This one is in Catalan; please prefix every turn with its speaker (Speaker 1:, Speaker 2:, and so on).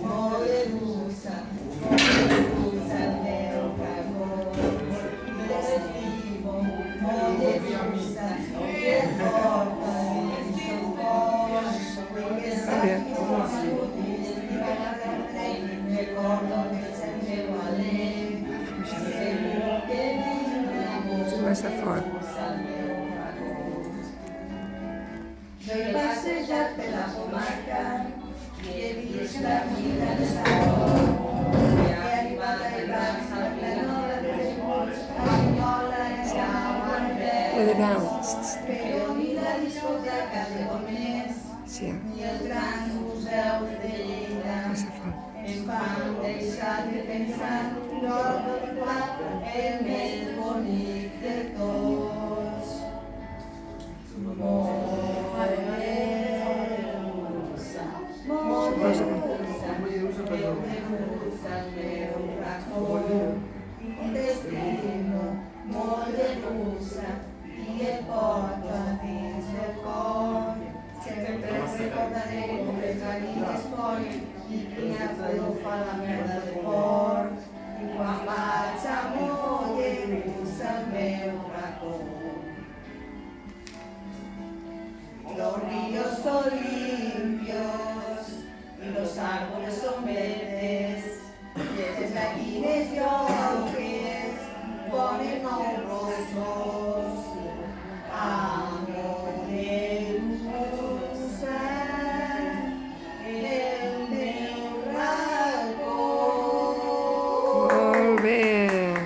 Speaker 1: Modelusa, meu cagou. Vivo, modelusa, que porta isso posso, porque sabe que uma luz que vai na frente, recordo que sempre valeu. Seguro que me amor,
Speaker 2: Começa fora.
Speaker 1: Voy passejar pela comarca i he vist la vida d'Estaró. He arribat a Ibars, a Planola de les Molts, a Linyola, a Jaume,
Speaker 2: With it down.
Speaker 1: però ni la discoteca de Bonés,
Speaker 2: Sí,
Speaker 1: ni els grans museus de Lleida
Speaker 2: começa fora.
Speaker 1: em fan deixar de pensar l'Horta, el més bonic de tots. Modelusa, modelusa, meu racó, un destino, modelusa, i et porta dins del cor. Sempre recordaré com les gallines ponen i quina pudor fa la merda